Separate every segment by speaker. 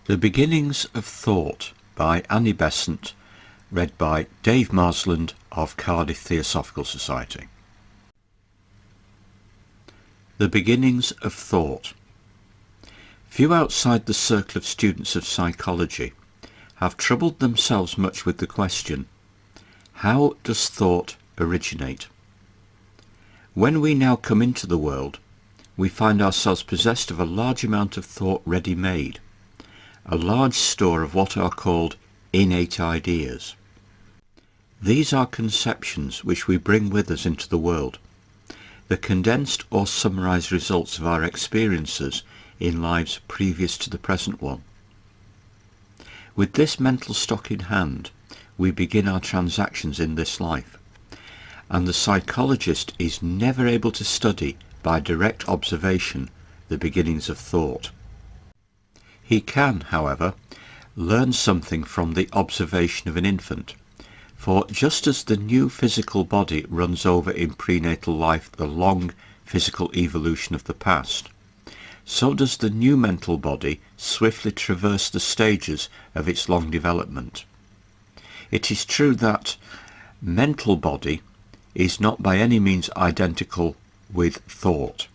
Speaker 1: The Beginnings of Thought by Annie Besant, read by Dave Marsland of Cardiff Theosophical Society. The Beginnings of Thought. Few outside the circle of students of psychology have troubled themselves much with the question, how does thought originate? When we now come into the world, we find ourselves possessed of a large amount of thought ready-made, a large store of what are called innate ideas. These are conceptions which we bring with us into the world, the condensed or summarized results of our experiences in lives previous to the present one. With this mental stock in hand, we begin our transactions in this life, and the psychologist is never able to study by direct observation the beginnings of thought. He can, however, learn something from the observation of an infant, for just as the new physical body runs over in prenatal life the long physical evolution of the past, so does the new mental body swiftly traverse the stages of its long development. It is true that mental body is not by any means identical with thought,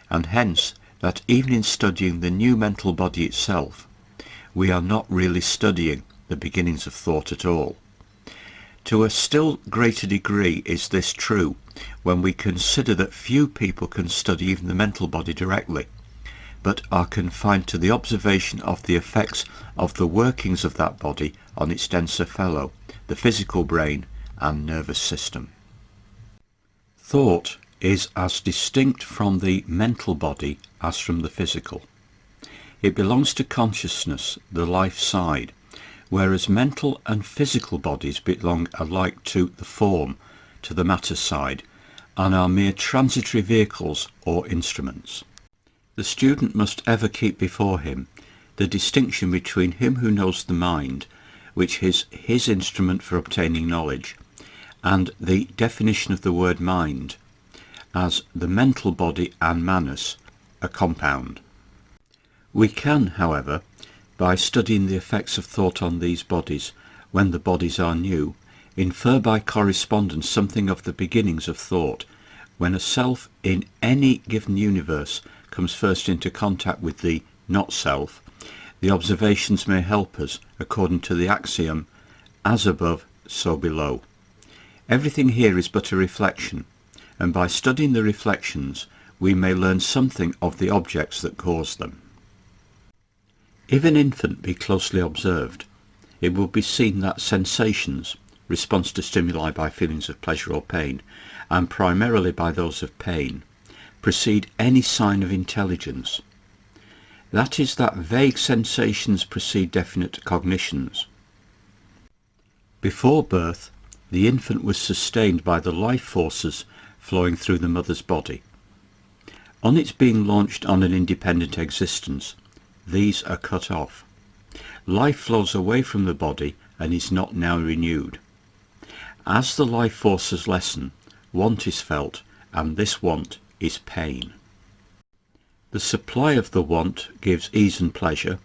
Speaker 1: and hence that even in studying the new mental body itself, we are not really studying the beginnings of thought at all. To a still greater degree is this true when we consider that few people can study even the mental body directly, but are confined to the observation of the effects of the workings of that body on its denser fellow, the physical brain and nervous system. Thought is as distinct from the mental body as from the physical. It belongs to consciousness, the life side, whereas mental and physical bodies belong alike to the form, to the matter side, and are mere transitory vehicles or instruments. The student must ever keep before him the distinction between him who knows the mind, which is his instrument for obtaining knowledge, and the definition of the word mind, as the mental body and manus, a compound. We can, however, by studying the effects of thought on these bodies when the bodies are new, infer by correspondence something of the beginnings of thought when a self in any given universe comes first into contact with the not-self. The observations may help us according to the axiom, as above, so below. Everything here is but a reflection, and by studying the reflections we may learn something of the objects that cause them. If an infant be closely observed, it will be seen that sensations, response to stimuli by feelings of pleasure or pain, and primarily by those of pain, precede any sign of intelligence. That is, that vague sensations precede definite cognitions. Before birth, the infant was sustained by the life forces flowing through the mother's body. On its being launched on an independent existence, these are cut off. Life flows away from the body and is not now renewed. As the life forces lessen, want is felt, and this want is pain. The supply of the want gives ease and pleasure,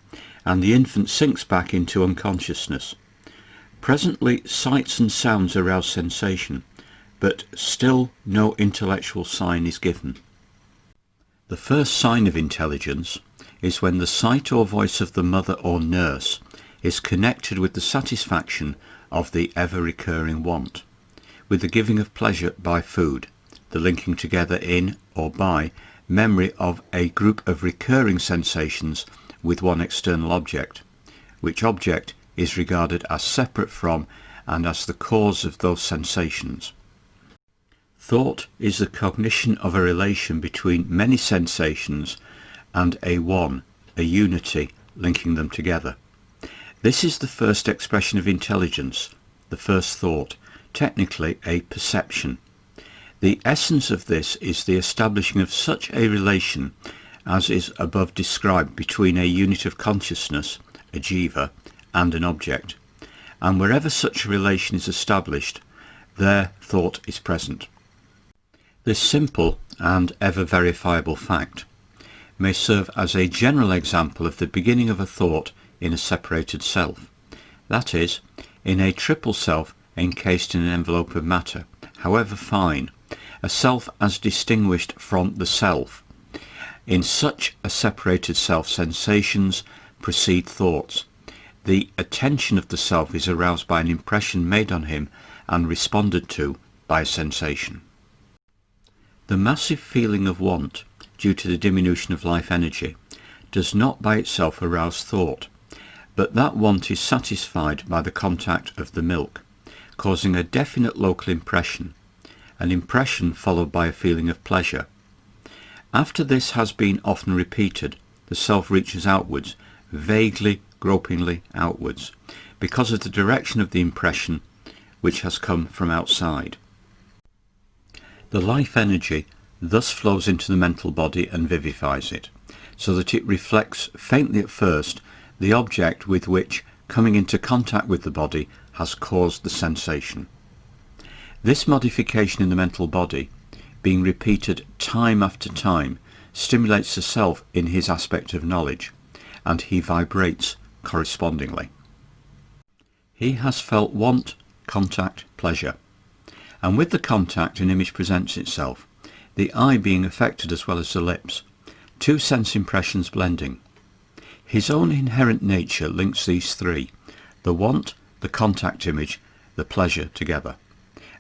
Speaker 1: and the infant sinks back into unconsciousness. Presently sights and sounds arouse sensation, but still no intellectual sign is given. The first sign of intelligence is when the sight or voice of the mother or nurse is connected with the satisfaction of the ever-recurring want, with the giving of pleasure by food, the linking together in or by memory of a group of recurring sensations with one external object, which object is regarded as separate from and as the cause of those sensations. Thought is the cognition of a relation between many sensations and a one, a unity, linking them together. This is the first expression of intelligence, the first thought, technically a perception. The essence of this is the establishing of such a relation as is above described between a unit of consciousness, a jiva, and an object, and wherever such a relation is established, there thought is present. This simple and ever verifiable fact may serve as a general example of the beginning of a thought in a separated self, that is, in a triple self encased in an envelope of matter, however fine, a self as distinguished from the self. In such a separated self, sensations precede thoughts. The attention of the self is aroused by an impression made on him and responded to by a sensation. The massive feeling of want, due to the diminution of life energy, does not by itself arouse thought, but that want is satisfied by the contact of the milk, causing a definite local impression, an impression followed by a feeling of pleasure. After this has been often repeated, the self reaches outwards, vaguely, gropingly outwards, because of the direction of the impression which has come from outside. The life energy thus flows into the mental body and vivifies it, so that it reflects faintly at first the object with which, coming into contact with the body, has caused the sensation. This modification in the mental body, being repeated time after time, stimulates the self in his aspect of knowledge, and he vibrates correspondingly. He has felt want, contact, pleasure, and with the contact an image presents itself, the eye being affected as well as the lips, two sense impressions blending. His own inherent nature links these three, the want, the contact image, the pleasure together,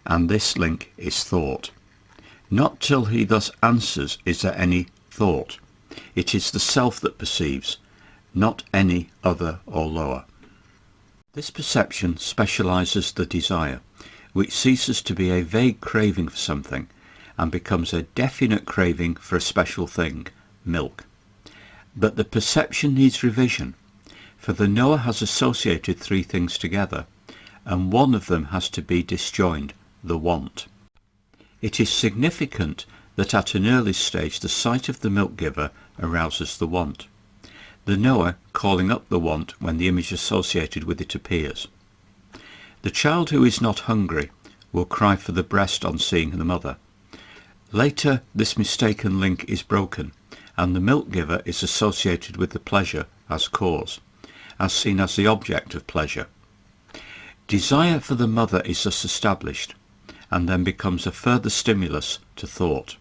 Speaker 1: and this link is thought. Not till he thus answers is there any thought. It is the self that perceives, not any other or lower. This perception specializes the desire, which ceases to be a vague craving for something and becomes a definite craving for a special thing, milk. But the perception needs revision, for the knower has associated three things together, and one of them has to be disjoined, the want. It is significant that at an early stage the sight of the milk giver arouses the want, the knower calling up the want when the image associated with it appears. The child who is not hungry will cry for the breast on seeing the mother. Later this mistaken link is broken, and the milk giver is associated with the pleasure as cause, as seen as the object of pleasure. Desire for the mother is thus established, and then becomes a further stimulus to thought.